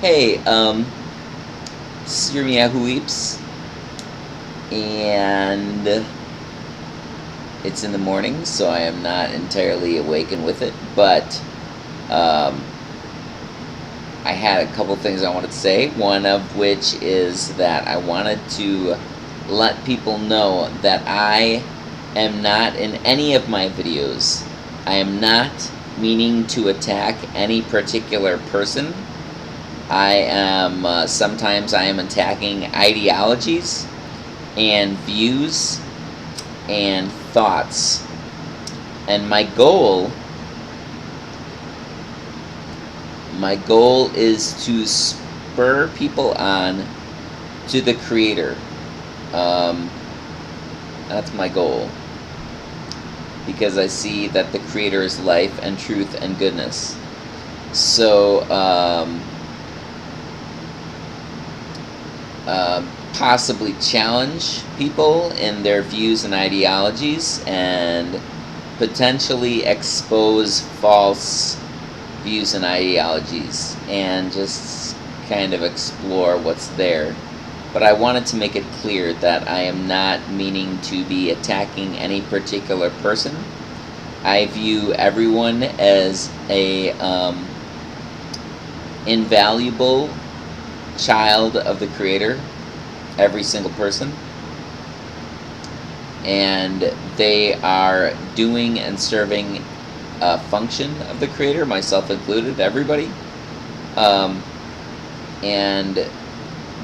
Hey, this is your Yahoo Weeps, and it's in the morning, so I am not entirely awakened with it, but um, I had a couple things I wanted to say, one of which is that I wanted to let people know that I am not in any of my videos. I am not meaning to attack any particular person. Sometimes I am attacking ideologies and views and thoughts. And my goal is to spur people on to the Creator. That's my goal. Because I see that the Creator is life and truth and goodness. So, possibly challenge people in their views and ideologies and potentially expose false views and ideologies and just kind of explore what's there. But I wanted to make it clear that I am not meaning to be attacking any particular person. I view everyone as a invaluable child of the Creator, every single person, and they are doing and serving a function of the Creator, myself included, everybody, and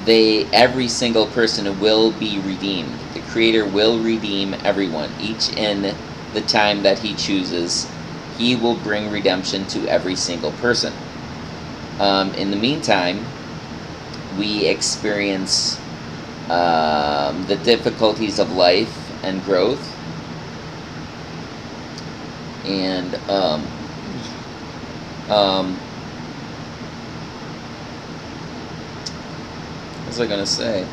every single person will be redeemed. The Creator will redeem everyone, each in the time that He chooses. He will bring redemption to every single person. In the meantime, we experience the difficulties of life and growth, and what was I gonna say?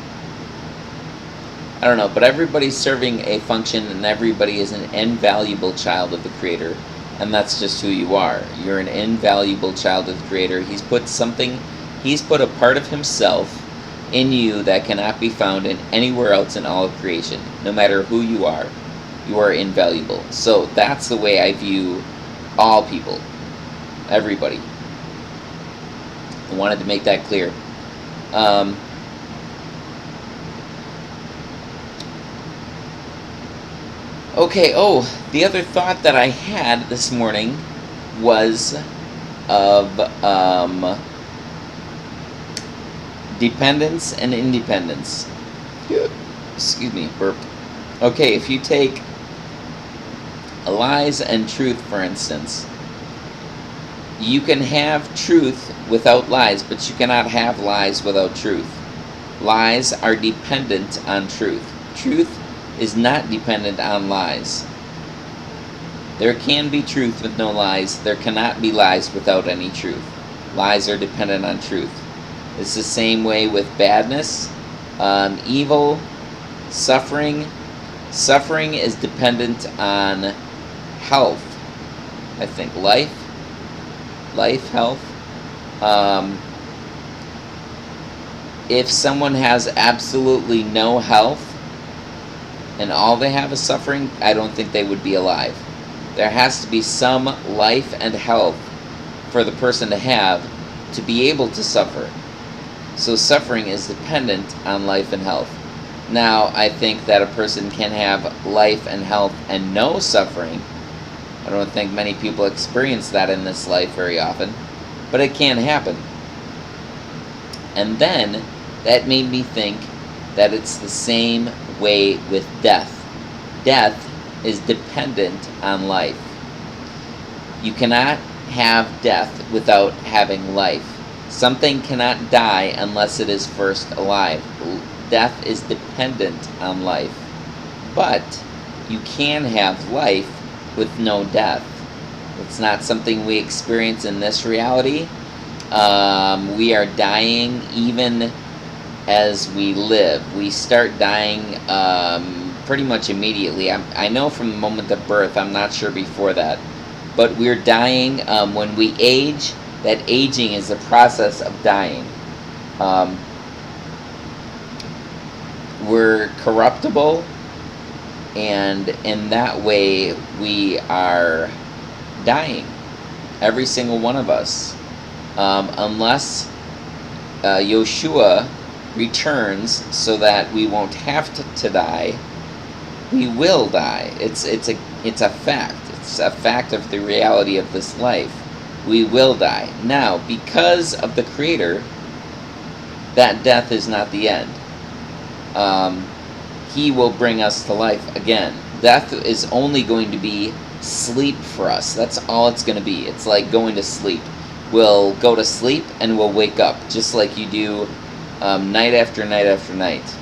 I don't know, but everybody's serving a function, and everybody is an invaluable child of the Creator, and that's just who you are. You're an invaluable child of the Creator. He's put a part of Himself in you that cannot be found in anywhere else in all of creation. No matter who you are invaluable. So that's the way I view all people, everybody. I wanted to make that clear. Okay, the other thought that I had this morning was of dependence and independence. Excuse me, burp. Okay, if you take lies and truth, for instance, you can have truth without lies, but you cannot have lies without truth. Lies are dependent on truth. Truth is not dependent on lies. There can be truth with no lies. There cannot be lies without any truth. Lies are dependent on truth. It's the same way with badness, evil, suffering. Suffering is dependent on health. I think life, health. If someone has absolutely no health and all they have is suffering, I don't think they would be alive. There has to be some life and health for the person to be able to suffer. So suffering is dependent on life and health. Now, I think that a person can have life and health and no suffering. I don't think many people experience that in this life very often, but it can happen. And then that made me think that it's the same way with death. Death is dependent on life. You cannot have death without having life. Something cannot die unless it is first alive. Death is dependent on life. But you can have life with no death. It's not something we experience in this reality. We are dying even as we live. We start dying pretty much immediately. I know from the moment of birth. I'm not sure before that. But we're dying when we age. that aging is the process of dying. Um, we're corruptible, and in that way we are dying, every single one of us, unless Yeshua returns so that we won't have to die. We will die. It's a fact. It's a fact of the reality of this life. We will die. Now, because of the Creator, that death is not the end. He will bring us to life again. Death is only going to be sleep for us. That's all it's going to be. It's like going to sleep. We'll go to sleep and we'll wake up, just like you do night after night after night.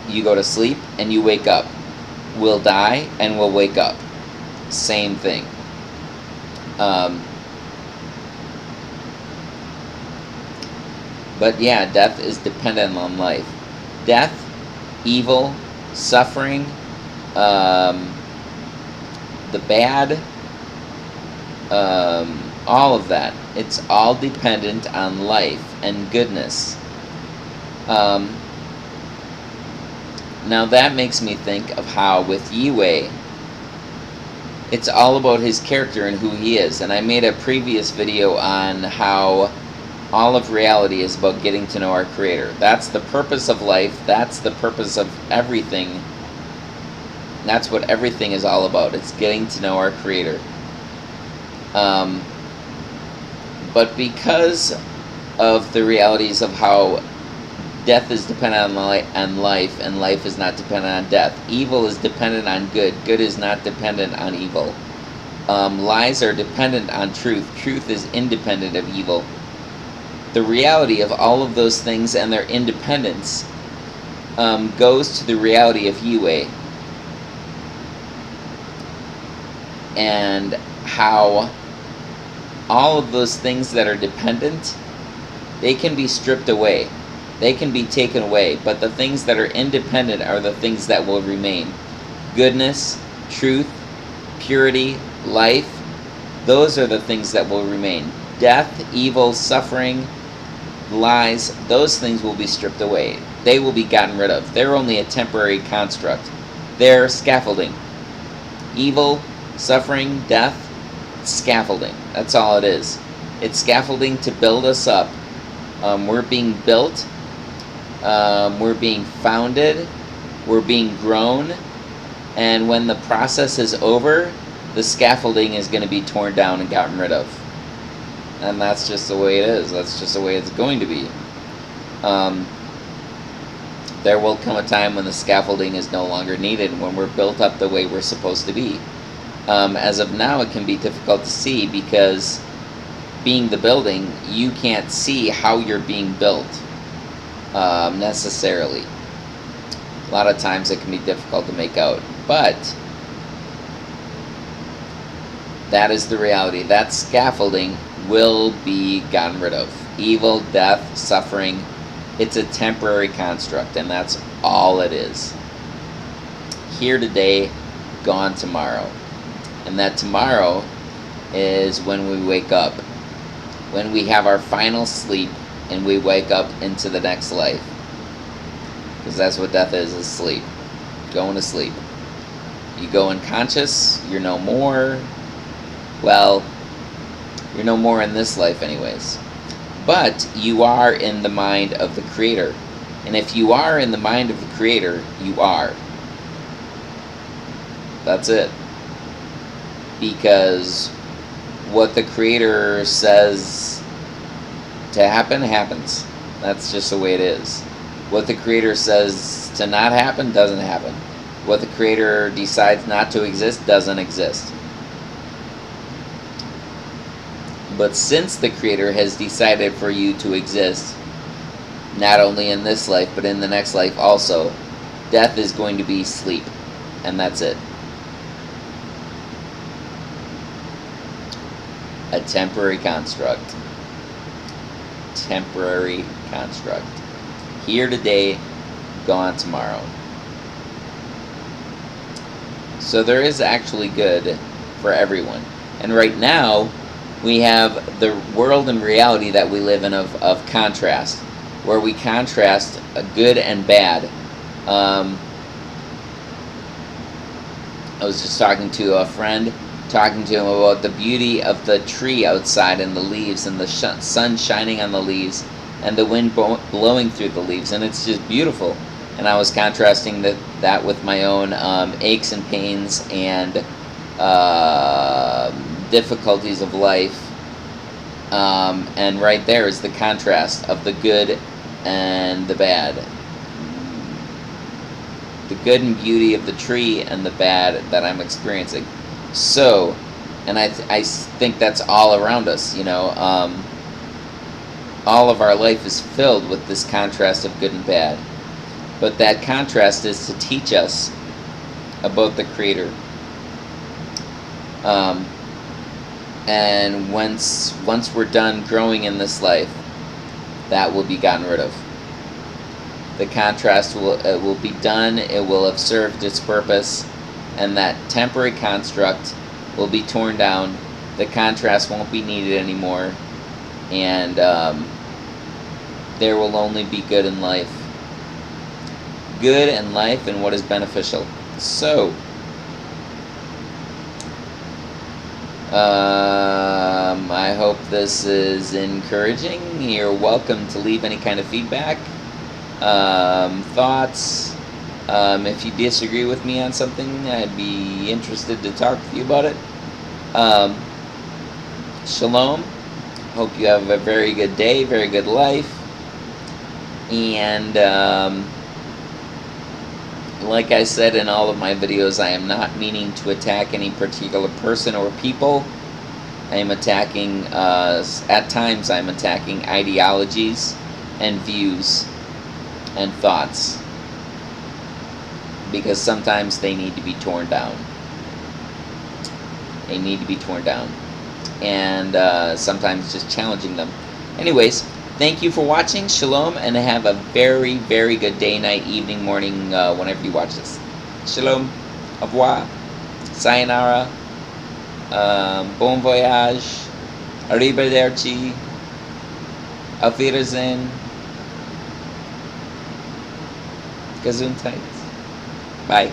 You go to sleep and you wake up. We'll die and we'll wake up. Same thing. But yeah, death is dependent on life. Death, evil, suffering, the bad, all of that. It's all dependent on life and goodness. Now that makes me think of how with Yihweh, it's all about his character and who he is. And I made a previous video on how all of reality is about getting to know our Creator. That's the purpose of life. That's the purpose of everything. That's what everything is all about. It's getting to know our Creator. But because of the realities of how death is dependent on life, and life is not dependent on death. Evil is dependent on good. Good is not dependent on evil. Lies are dependent on truth. Truth is independent of evil. The reality of all of those things and their independence goes to the reality of Yihweh. And how all of those things that are dependent, they can be stripped away. They can be taken away. But the things that are independent are the things that will remain. Goodness, truth, purity, life, those are the things that will remain. Death, evil, suffering, lies, those things will be stripped away. They will be gotten rid of. They're only a temporary construct. They're scaffolding. Evil, suffering, death, scaffolding. That's all it is. It's scaffolding to build us up. We're being built. We're being founded. We're being grown. And when the process is over, the scaffolding is going to be torn down and gotten rid of. And that's just the way it is. That's just the way it's going to be. There will come a time when the scaffolding is no longer needed, when we're built up the way we're supposed to be. As of now, it can be difficult to see because being the building, you can't see how you're being built necessarily. A lot of times it can be difficult to make out. But that is the reality. That scaffolding will be gotten rid of. Evil, death, suffering, it's a temporary construct, and that's all it is. Here today, gone tomorrow. And that tomorrow is when we wake up. When we have our final sleep and we wake up into the next life. Because that's what death is sleep. Going to sleep. You go unconscious, you're no more. Well, you're no more in this life anyways. But you are in the mind of the Creator. And if you are in the mind of the Creator, you are. That's it. Because what the Creator says to happen, happens. That's just the way it is. What the Creator says to not happen, doesn't happen. What the Creator decides not to exist, doesn't exist. But since the Creator has decided for you to exist, not only in this life, but in the next life also, death is going to be sleep. And that's it. A temporary construct. Temporary construct. Here today, gone tomorrow. So there is actually good for everyone. And right now, We have the world and reality that we live in of contrast, where we contrast good and bad. I was just talking to a friend, talking to him about the beauty of the tree outside and the leaves and the sun shining on the leaves and the wind blowing through the leaves, and it's just beautiful. And I was contrasting that with my own aches and pains and difficulties of life. And right there is the contrast of the good and the bad. The good and beauty of the tree and the bad that I'm experiencing. So, and I think that's all around us, all of our life is filled with this contrast of good and bad. But that contrast is to teach us about the Creator. And once we're done growing in this life, that will be gotten rid of. The contrast will be done, it will have served its purpose, and that temporary construct will be torn down. The contrast won't be needed anymore, and there will only be good in life. Good in life and what is beneficial. So, I hope this is encouraging. You're welcome to leave any kind of feedback, thoughts. If you disagree with me on something, I'd be interested to talk with you about it. Shalom. Hope you have a very good day, very good life. And like I said in all of my videos, I am not meaning to attack any particular person or people. I am attacking, at times I'm attacking ideologies and views and thoughts, because sometimes they need to be torn down. They need to be torn down. And sometimes just challenging them. Anyways, thank you for watching. Shalom, and have a very, very good day, night, evening, morning, whenever you watch this. Shalom. Au revoir. Sayonara. Bon voyage. Arrivederci. Auf Wiedersehen. Gesundheit. Bye.